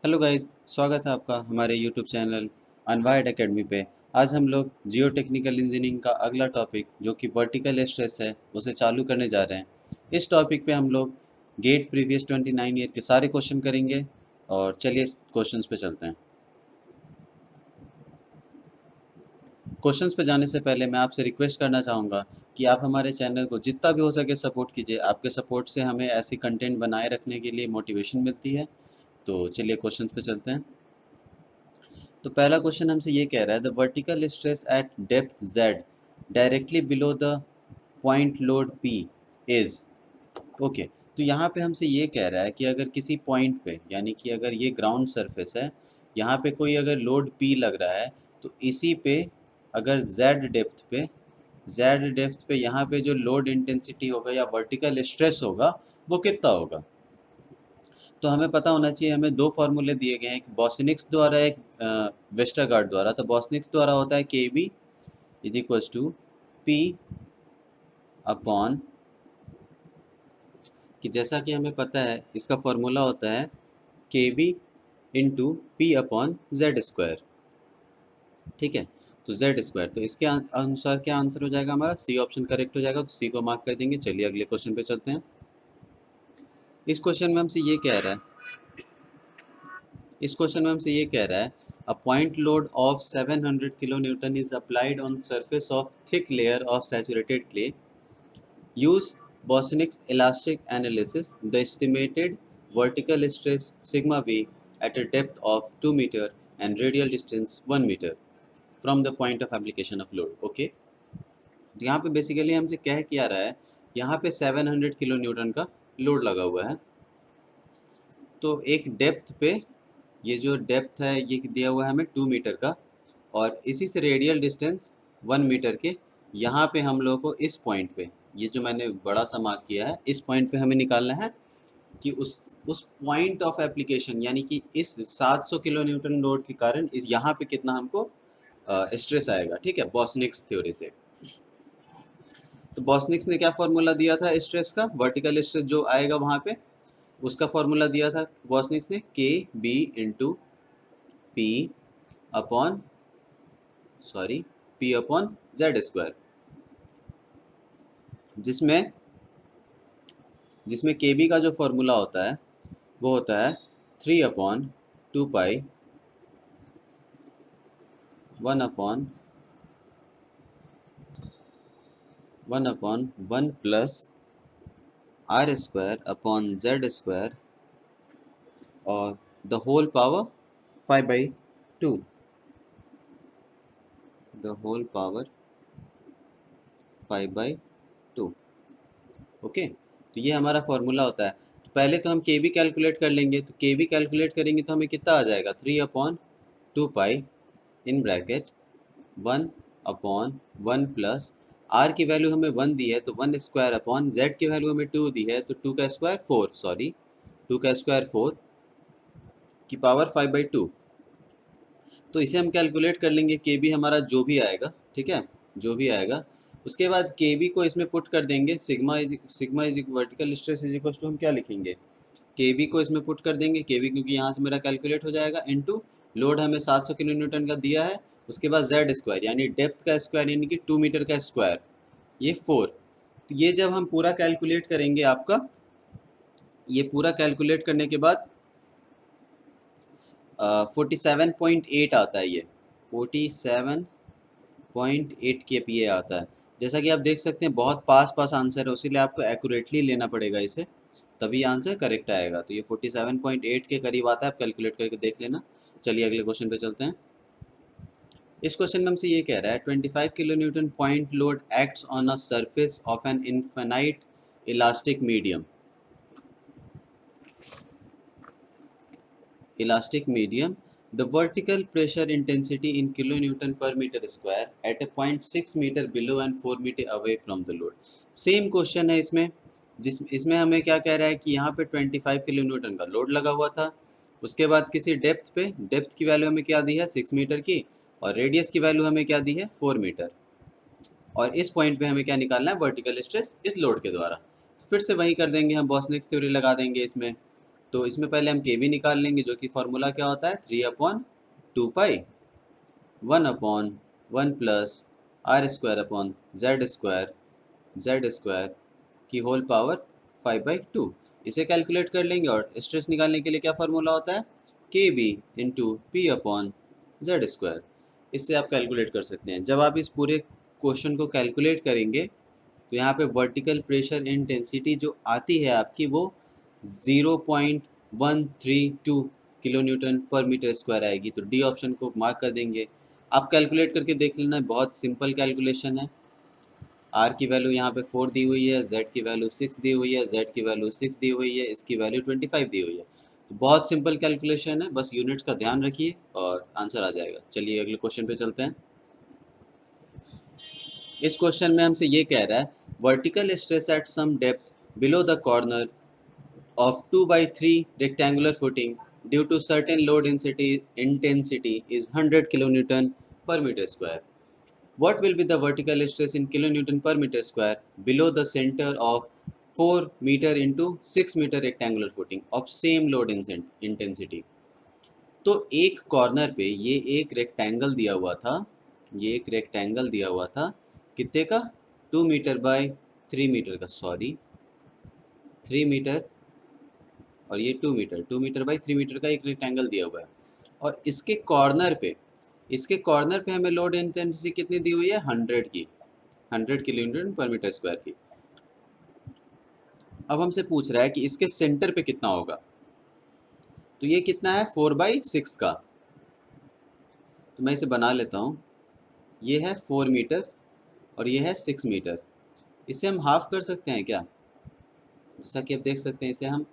Hello guys, स्वागत है आपका हमारे यूट्यूब चैनल अनवायर्ड एकेडमी पे। आज हम लोग जियो टेक्निकल इंजीनियरिंग का अगला टॉपिक जो कि वर्टिकल स्ट्रेस है उसे चालू करने जा रहे हैं। इस टॉपिक पे हम लोग गेट प्रीवियस 29 ईयर के सारे क्वेश्चन करेंगे और चलिए क्वेश्चंस पे चलते हैं। क्वेश्चंस पे जाने से पहले मैं आपसे रिक्वेस्ट करना चाहूँगा कि आप हमारे चैनल को जितना भी हो सके सपोर्ट कीजिए। आपके सपोर्ट से हमें ऐसी कंटेंट बनाए रखने के लिए मोटिवेशन मिलती है। तो चलिए क्वेश्चंस पे चलते हैं। तो पहला क्वेश्चन हमसे ये कह रहा है, the vertical stress at depth z directly below the point load p is okay. तो यहाँ पे हमसे ये कह रहा है कि अगर किसी पॉइंट पे, यानी कि अगर ये ग्राउंड सरफेस है, यहाँ पे कोई अगर लोड p लग रहा है, तो इसी पे अगर z डेप्थ पे यहाँ पे जो लोड इंटेंसिटी होगा या वर्टिकल स्ट्रेस होगा वो कितना होगा। तो हमें पता होना चाहिए, हमें दो फार्मूले दिए गए हैं, एक बॉसनिक्स द्वारा, एक वेस्टरगार्ड द्वारा। तो बॉसनिक्स द्वारा होता है K B is equals to P upon, कि जैसा कि हमें पता है इसका फॉर्मूला होता है K B into P upon Z square. ठीक है, तो जेड स्क्वायर, तो इसके अनुसार क्या आंसर हो जाएगा हमारा, सी ऑप्शन करेक्ट हो जाएगा। तो सी को मार्क कर देंगे। चलिए अगले क्वेश्चन पे चलते हैं। इस क्वेश्चन में हमसे ये कह रहा है a point load of 700 kilo newton is applied on surface of thick layer of saturated clay. Use Boussinesq's elastic analysis, the estimated vertical stress sigma v at a depth of 2 meter and radial distance 1 meter from the point of application of load। Okay, तो यहाँ पे basically हमसे कह क्या रहा है, यहाँ पे 700 किलो न्यूटन का लोड लगा हुआ है। तो एक डेप्थ पे, ये जो डेप्थ है ये दिया हुआ है हमें 2 मीटर का, और इसी से रेडियल डिस्टेंस 1 मीटर के। यहाँ पे हम लोगों को इस पॉइंट पे, ये जो मैंने बड़ा सा मार्क किया है, इस पॉइंट पे हमें निकालना है कि उस पॉइंट ऑफ एप्लीकेशन, यानी कि इस 700 किलो न्यूटन लोड के कारण इस यहाँ पे कितना हमको स्ट्रेस आएगा। ठीक है, बॉसनिक्स थ्योरी से। तो बॉसनिक्स ने क्या फॉर्मूला दिया था स्ट्रेस का, वर्टिकल स्ट्रेस जो आएगा वहाँ पे, उसका फॉर्मूला दिया था बॉसनिक्स ने K B into P upon Z square, जिसमें के बी का जो फॉर्मूला होता है वो होता है 3/2 pi 1/1 plus R square upon Z square और the whole power 5/2, the whole power 5/2। Okay, तो ये हमारा फॉर्मूला होता है। तो पहले तो हम के बी कैलकुलेट कर लेंगे। तो के बी कैलकुलेट करेंगे तो हमें कितना आ जाएगा, 3/2 pi in bracket 1/1 plus are की वैल्यू हमें 1 दी है तो 1 स्क्वायर अपॉन जेड की वैल्यू हमें 2 दी है तो 2 का स्क्वायर 4 की पावर 5/2। तो इसे हम कैलकुलेट कर लेंगे, के बी हमारा जो भी आएगा, ठीक है, जो भी आएगा। उसके बाद के बी को इसमें पुट कर देंगे, sigma is vertical stress is equal to, हम क्या लिखेंगे, के बी को इसमें पुट कर देंगे, के बी क्योंकि यहाँ से मेरा कैलकुलेट हो जाएगा, इनटू लोड हमें 700 किलो न्यूटन का दिया है। उसके बाद जेड स्क्वायर यानी डेप्थ का स्क्वायर यानी कि 2 मीटर का स्क्वायर, ये 4। तो ये जब हम पूरा कैलकुलेट करेंगे, आपका ये पूरा कैलकुलेट करने के बाद 47.8 आता है, ये 47.8 kPa आता है। जैसा कि आप देख सकते हैं बहुत पास आंसर है, इसीलिए आपको एक्यूरेटली लेना पड़ेगा इसे, तभी आंसर करेक्ट आएगा। तो ये 47.8 के करीब आता है, आप कैलकुलेट करके देख लेना। चलिए अगले क्वेश्चन पे चलते हैं। इस क्वेश्चन में हमसे ये कह रहा है 25 kilo Newton point load acts on a surface of an infinite elastic medium. The vertical pressure intensity in kilonewton per meter square at a point 6 meter below and 4 meter away from the load। Same question है इसमें, इसमें हमें क्या कह रहा है कि यहाँ पे 25 किलो न्यूटन का लोड लगा हुआ था। उसके बाद किसी डेप्थ पे, डेप्थ की वैल्यू हमें क्या दी है 6 मीटर की, और रेडियस की वैल्यू हमें क्या दी है 4 मीटर। और इस पॉइंट पे हमें क्या निकालना है, वर्टिकल स्ट्रेस इस लोड के द्वारा। फिर से वही कर देंगे हम, बॉसनिक्स थ्योरी लगा देंगे इसमें। तो इसमें पहले हम के बी निकाल लेंगे, जो कि फॉर्मूला क्या होता है 3/2 pi 1/1 plus R square upon Z square की होल पावर 5/2। इसे कैलकुलेट कर लेंगे और स्ट्रेस निकालने के लिए क्या फार्मूला होता है K B into P upon Z square. इससे आप कैलकुलेट कर सकते हैं। जब आप इस पूरे क्वेश्चन को कैलकुलेट करेंगे तो यहाँ पे वर्टिकल प्रेशर इंटेंसिटी जो आती है आपकी वो 0.132 kilo newton per metre square आएगी। तो डी ऑप्शन को मार्क कर देंगे। आप कैलकुलेट करके देख लेना, बहुत सिंपल कैलकुलेशन है। आर की वैल्यू यहाँ पे 4 दी हुई है, जेड की वैल्यू 6 दी हुई है, जेड की वैल्यू 6 दी हुई है, इसकी वैल्यू 25 दी हुई है। तो बहुत सिंपल कैलकुलेशन है, बस यूनिट्स का ध्यान रखिए और आंसर आ जाएगा। चलिए अगले क्वेश्चन पे चलते हैं। इस क्वेश्चन में हमसे ये कह रहा है vertical stress at some depth below the corner of 2/3 rectangular footing due to certain load intensity is 100 kilonewton per meter square. What will be the vertical stress in kilonewton per meter square below the center of 4 meter into 6 meter rectangular footing of same load intensity? तो एक corner पे ये एक rectangle दिया हुआ था, कितने का 2 मीटर बाय 3 मीटर का, 3 मीटर और ये 2 मीटर बाई 3 मीटर का एक रेक्टेंगल दिया हुआ है। और इसके कॉर्नर पे हमें लोड इंटेंसिटी कितनी दी हुई है 100 kilo newton per metre square की। अब हमसे पूछ रहा है कि इसके सेंटर पे कितना होगा। तो ये कितना है 4/6 का। तो मैं इसे बना लेता हूँ। ये है 4 मीटर और ये है 6 मीटर। इसे हम हाफ कर सकते हैं क्या? जैसा कि आप देख सकते हैं, इसे हम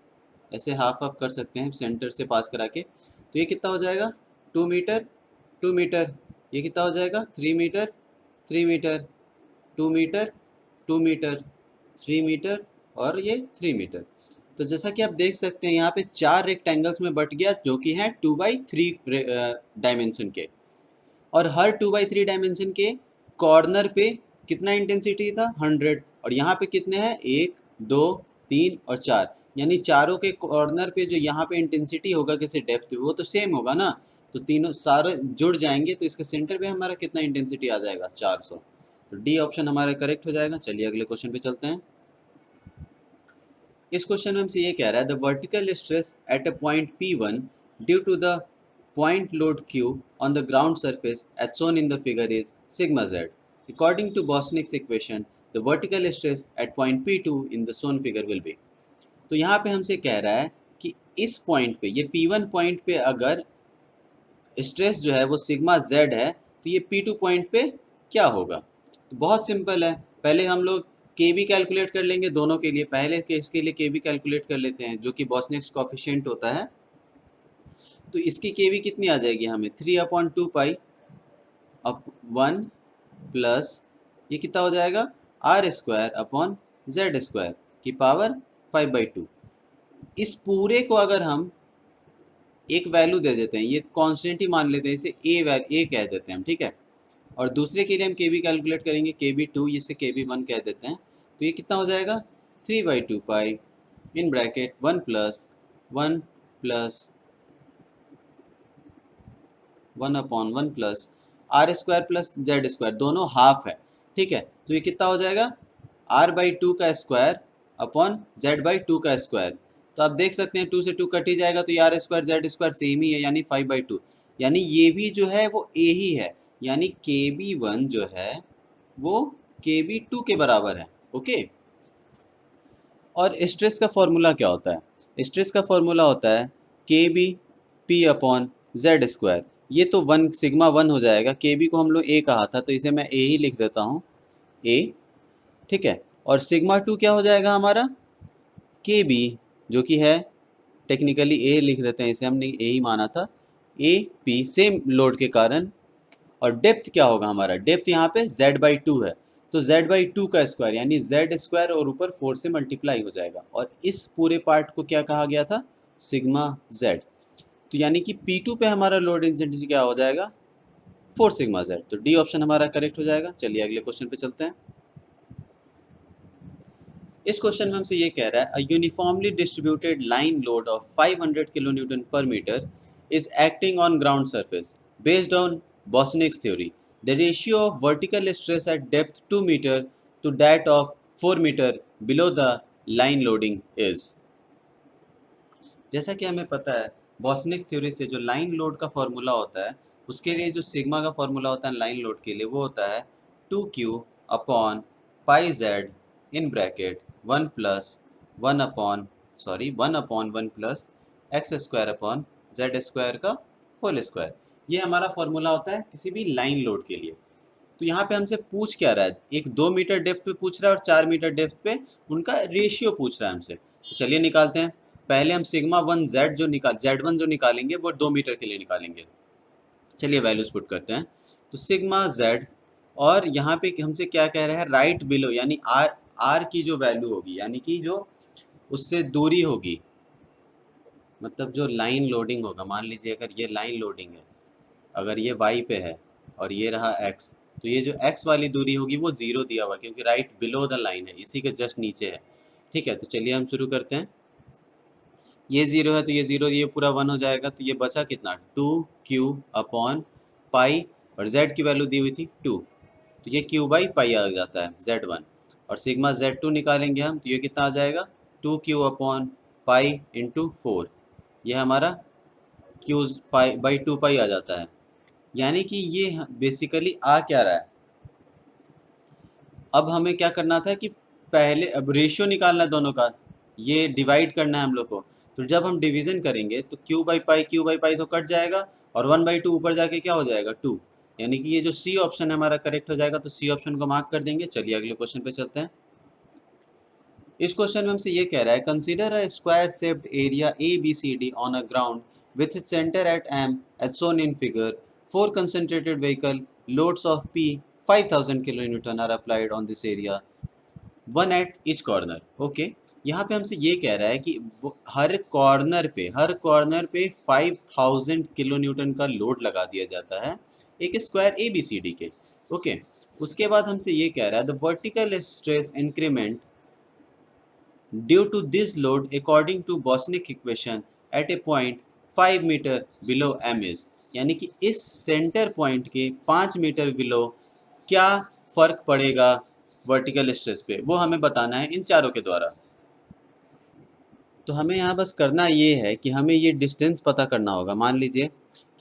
ऐसे हाफ कर सकते हैं सेंटर से पास करा के। तो ये कितना हो जाएगा 2 मीटर, ये कितना हो जाएगा 3 मीटर, 2 मीटर, 2 मीटर, 3 मीटर और ये 3 मीटर। तो जैसा कि आप देख सकते हैं यहाँ पे 4 रेक्टेंगल्स में बट गया, जो कि हैं 2/3 डायमेंशन के। और हर 2/3 डायमेंशन के कॉर्नर पे कितना इंटेंसिटी था 100। और यहाँ पे कितने हैं 1 2 3 और 4, यानी चारों के कॉर्नर पे जो यहाँ पे इंटेंसिटी होगा किसी डेप्थ वो तो सेम होगा ना। तो तीनों सारे जुड़ जाएंगे, तो इसके सेंटर पे हमारा कितना इंटेंसिटी आ जाएगा 400। तो डी ऑप्शन हमारा करेक्ट हो जाएगा। चलिए अगले क्वेश्चन पे चलते हैं। इस क्वेश्चन में हमसे ये कह रहा है the vertical stress at a point P1 due to the point load Q on the ground surface as shown in the figure is sigma z. According to Bosnick's equation, the vertical stress at point P2 in the shown figure will be. तो यहाँ पे हमसे कह रहा है कि इस point पे, ये P1 पॉइंट पे अगर स्ट्रेस जो है वो सिग्मा z है, तो ये P2 पॉइंट पे क्या होगा? तो बहुत सिंपल है। पहले हम लोग के बी कैलकुलेट कर लेंगे दोनों के लिए। पहले केस के लिए के बी कैलकुलेट कर लेते हैं, जो कि बॉस्निक्स कोएफिशिएंट होता है। तो इसकी के वी कितनी आ जाएगी हमें 3/2 पाई अप 1 प्लस ये कितना हो जाएगा R square upon Z square की पावर 5/2। इस पूरे को अगर हम एक वैल्यू दे देते हैं, ये कांस्टेंट ही मान लेते हैं, इसे ए कह देते हैं हम, ठीक है। और दूसरे के लिए हम के बी कैलकुलेट करेंगे, के बी 2, इसे के बी 1 कह देते हैं। तो ये कितना हो जाएगा 3/2 pi in bracket 1 plus 1/1 plus R square plus Z square, दोनों हाफ है, ठीक है। तो ये कितना हो जाएगा r/2 का स्क्वायर अपॉन z/2 का स्क्वायर। तो आप देख सकते हैं 2 से 2 कट ही जाएगा, तो ये R square Z square same ही है, यानी 5/2। यानी ये भी जो है वो a ही है, यानी KB1 जो है वो KB2 के बराबर है, ओके। और स्ट्रेस का फॉर्मूला क्या होता है? स्ट्रेस का फॉर्मूला होता है KB P upon Z square. ये तो 1 सिग्मा 1 हो जाएगा। के बी को हम लोग ए कहा था, तो इसे मैं ए ही लिख देता हूँ, ए, ठीक है। और सिग्मा 2 क्या हो जाएगा हमारा के बी, जो कि है टेक्निकली ए लिख देते हैं, इसे हमने ए ही माना था, ए पी सेम लोड के कारण। और डेप्थ क्या होगा हमारा, डेप्थ यहाँ पे z/2 है, तो z/2 का स्क्वायर यानी जेड स्क्वायर और ऊपर 4 से मल्टीप्लाई हो जाएगा। और इस पूरे पार्ट को क्या कहा गया था सिग्मा z। तो यानी कि P2 पे हमारा लोड इंटेंसिटी क्या हो जाएगा 4 सिग्मा z। तो डी ऑप्शन हमारा करेक्ट हो जाएगा। चलिए अगले क्वेश्चन पे चलते हैं। इस क्वेश्चन में हमसे ये कह रहा है a uniformly distributed line load of 500 kilo newton per metre is acting on ground surface based on Bosnick's theory. The ratio of vertical stress at depth 2 meter to that of 4 meter below the line loading is. जैसा कि हमें पता है बॉस्निक theory से जो line load का formula होता है उसके लिए जो सिग्मा का फॉर्मूला होता है लाइन लोड के लिए वो होता है 2Q अपॉन पाई जेड इन bracket 1 plus x square upon Z square का होल स्क्वायर। ये हमारा फॉर्मूला होता है किसी भी लाइन लोड के लिए। तो यहाँ पे हमसे पूछ क्या रहा है, एक 2 मीटर डेप्थ पे पूछ रहा है और 4 मीटर डेप्थ पे उनका रेशियो पूछ रहा है हमसे। तो चलिए निकालते हैं। पहले हम sigma one Z Z one जो निकालेंगे वो 2 मीटर के लिए निकालेंगे। चलिए वैल्यूज पुट करते हैं। तो सिग्मा जेड और यहाँ पे हमसे क्या कह रहा है, राइट बिलो यानी आर की जो वैल्यू होगी यानी कि जो उससे दूरी होगी, मतलब जो लाइन लोडिंग होगा, मान लीजिए अगर ये लाइन लोडिंग है, अगर ये वाई पे है और ये रहा एक्स, तो ये जो एक्स वाली दूरी होगी वो ज़ीरो दिया हुआ क्योंकि राइट बिलो द लाइन है, इसी के जस्ट नीचे है। ठीक है, तो चलिए हम शुरू करते हैं। ये ज़ीरो है तो ये ज़ीरो, ये पूरा वन हो जाएगा, तो ये बचा कितना 2Q अपॉन पाई, और z की वैल्यू दी हुई थी 2, तो ये Q बाई पाई आ जाता है Z1। और सिग्मा Z2 निकालेंगे हम तो ये कितना आ जाएगा 2Q अपॉन पाई इंटू 4, ये हमारा Q पाई बाई 2 पाई आ जाता है। यानी कि ये बेसिकली आ क्या रहा है, अब हमें क्या करना था कि पहले अब रेशियो निकालना है दोनों का, ये डिवाइड करना है हम लोग को। तो जब हम डिवीज़न करेंगे तो क्यू बाई पाई तो कट जाएगा और 1/2 ऊपर जाके क्या हो जाएगा 2, यानी कि ये जो सी ऑप्शन है हमारा करेक्ट हो जाएगा। तो सी ऑप्शन को मार्क कर देंगे। चलिए अगले क्वेश्चन पे चलते हैं। इस क्वेश्चन में हमसे ये कह रहा है consider a square shaped area ABCD on a ground with its center at M as shown in figure. 4 concentrated vehicle loads of P 5000 kilonewton are applied on this area, one at each corner. Okay, यहाँ पे हमसे ये कह रहा है कि हर corner पे 5000 kilo Newton का लोड लगा दिया जाता है एक स्क्वायर ABCD के। ओके, उसके बाद हमसे ये कह रहा है the vertical stress increment due to this load according to Boussinesq equation at a point 5 metre below M is, यानी कि इस सेंटर पॉइंट के 5 मीटर बिलो क्या फर्क पड़ेगा वर्टिकल स्ट्रेस पे, वो हमें बताना है इन चारों के द्वारा। तो हमें यहाँ बस करना ये है कि हमें ये डिस्टेंस पता करना होगा। मान लीजिए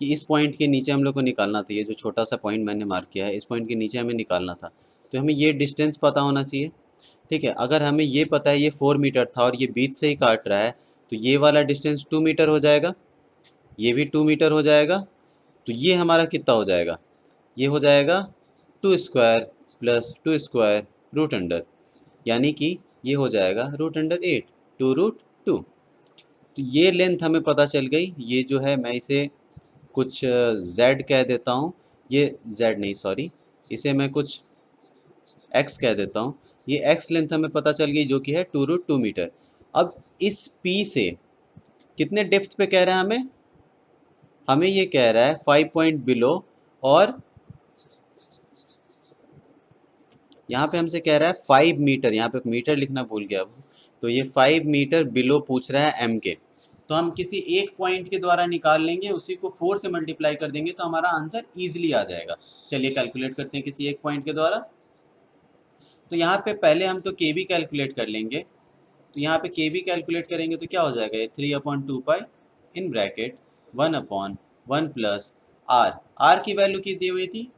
कि इस पॉइंट के नीचे हम लोग को निकालना था, ये जो छोटा सा पॉइंट मैंने मार्क किया है इस पॉइंट के नीचे हमें निकालना था, तो हमें ये डिस्टेंस पता होना चाहिए। ठीक है, अगर हमें ये पता है ये 4 मीटर था और ये बीच से ही काट रहा है तो ये वाला डिस्टेंस 2 मीटर हो जाएगा, ये भी 2 मीटर हो जाएगा। तो ये हमारा कितना हो जाएगा, ये हो जाएगा 2 square plus 2 square root under, यानी कि ये हो जाएगा रूट अंडर 8 2 रूट 2। तो ये लेंथ हमें पता चल गई। ये जो है मैं इसे कुछ z कह देता हूँ, ये z नहीं सॉरी, इसे मैं कुछ x कह देता हूँ। ये x लेंथ हमें पता चल गई जो कि है 2 रूट 2 मीटर। अब इस P से कितने डेप्थ पे कह रहा है हमें ये कह रहा है 5 पॉइंट बिलो, और यहाँ पे हमसे कह रहा है 5 मीटर, यहाँ पे मीटर लिखना भूल गया अब, तो ये 5 मीटर बिलो पूछ रहा है एम के। तो हम किसी एक पॉइंट के द्वारा निकाल लेंगे, उसी को 4 से मल्टीप्लाई कर देंगे तो हमारा आंसर ईजिली आ जाएगा। चलिए कैलकुलेट करते हैं किसी एक पॉइंट के द्वारा। तो यहाँ पे पहले हम तो के बी कैलकुलेट कर लेंगे। तो यहाँ पे के बी कैलकुलेट करेंगे तो क्या हो जाएगा, ये 3/2 pi in bracket 1/1 plus are की वैल्यू की दी हुई थी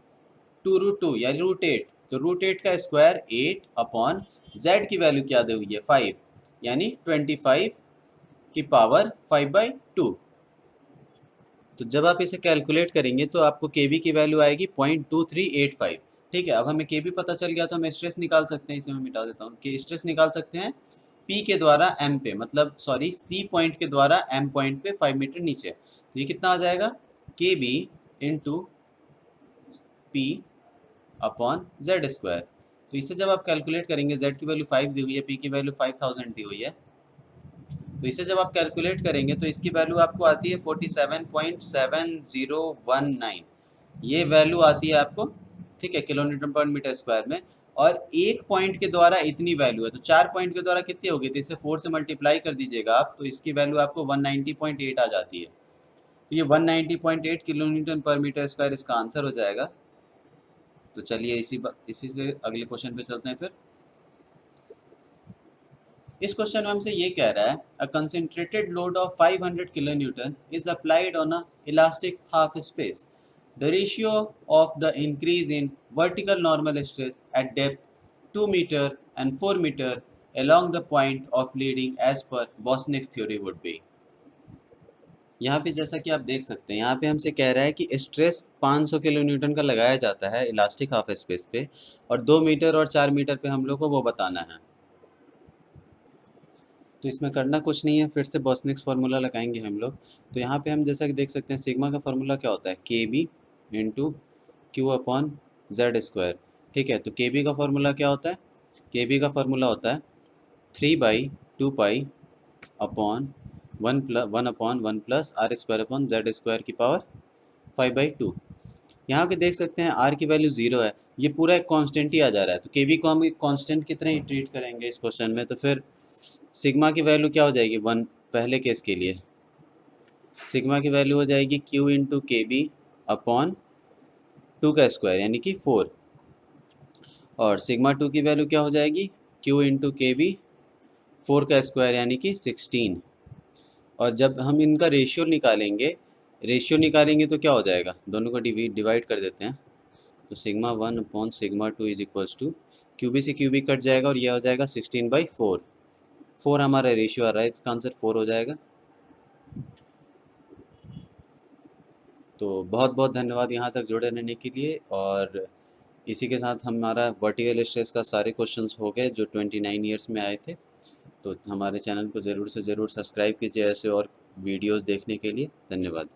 2 रूट 2 यानी रूट 8, तो रूट 8 का स्क्वायर 8 अपॉन जेड की वैल्यू क्या दी हुई है 5, यानी 25 की पावर 5/2। तो जब आप इसे कैलकुलेट करेंगे तो आपको के बी की वैल्यू आएगी 0.2385। ठीक है, अब हमें के बी पता चल गया तो हम स्ट्रेस निकाल सकते हैं। इसे मैं मिटा देता हूँ कि स्ट्रेस निकाल सकते हैं पी के द्वारा एम पे, मतलब सॉरी सी पॉइंट के द्वारा एम पॉइंट पे 5 मीटर नीचे। तो ये कितना आ जाएगा K B into P upon Z square. तो इससे जब आप कैलकुलेट करेंगे, जेड की वैल्यू 5 दी हुई है, पी की वैल्यू 5000 दी हुई है, तो इसे जब आप कैलकुलेट करेंगे तो इसकी वैल्यू आपको आती है 47.7019, ये वैल्यू आती है आपको। ठीक है, kilo newton per metre square में। और एक पॉइंट के द्वारा इतनी वैल्यू है, तो 4 पॉइंट के द्वारा कितनी होगी, तो इसे 4 से मल्टीप्लाई कर दीजिएगा आप, तो इसकी वैल्यू आपको 190.8 आ जाती है। तो ये 190.8 kilo newton per metre square इसका आंसर हो जाएगा। तो चलिए इसी से अगले क्वेश्चन पे चलते हैं फिर। इस क्वेश्चन में हमसे ये कह रहा है, a concentrated load of 500 kilo newton is applied on a elastic half space. The ratio of the increase in vertical normal stress at depth 2 metre and 4 metre along the point of leading as per Bosnick's theory would be। यहाँ पे जैसा कि आप देख सकते हैं, यहाँ पे हमसे कह रहा है कि स्ट्रेस 500 किलो न्यूटन का लगाया जाता है इलास्टिक हाफ स्पेस पे, और 2 मीटर और 4 मीटर पे हम लोग को वो बताना है। तो इसमें करना कुछ नहीं है, फिर से बॉस्निक्स फार्मूला लगाएंगे हम लोग। तो यहाँ पे हम जैसा कि देख सकते हैं, सिग्मा का फार्मूला क्या होता है, K B into Q upon Z square. ठीक है, तो के बी का फार्मूला क्या होता है, के बी का फार्मूला होता है 3/2 pi upon 1 upon 1 plus R square upon Z square की पावर 5/2। यहाँ के देख सकते हैं आर की वैल्यू 0 है, ये पूरा एक कांस्टेंट ही आ जा रहा है, तो के बी को हम एक कांस्टेंट की तरह ही ट्रीट करेंगे इस क्वेश्चन में। तो फिर सिग्मा की वैल्यू क्या हो जाएगी, 1 पहले केस के लिए सिग्मा की वैल्यू हो जाएगी क्यू इंटू के बी अपॉन 2 का स्क्वायर यानी कि 4, और सिग्मा 2 की वैल्यू क्या हो जाएगी, क्यू इंटू के बी 4 का स्क्वायर यानी कि 16। और जब हम इनका रेशियो निकालेंगे तो क्या हो जाएगा, दोनों को डिवाइड कर देते हैं, तो sigma 1 upon sigma 2 is equals to QB से क्यूबी कट जाएगा और यह हो जाएगा 16/4। 4 हमारा रेशियो आ रहा है, इसका आंसर 4 हो जाएगा। तो बहुत बहुत धन्यवाद यहाँ तक जुड़े रहने के लिए, और इसी के साथ हमारा वर्टिकल स्ट्रेस का सारे क्वेश्चंस हो गए जो 29 ईयर्स में आए थे। तो हमारे चैनल को ज़रूर से ज़रूर सब्सक्राइब कीजिए ऐसे और वीडियोस देखने के लिए। धन्यवाद।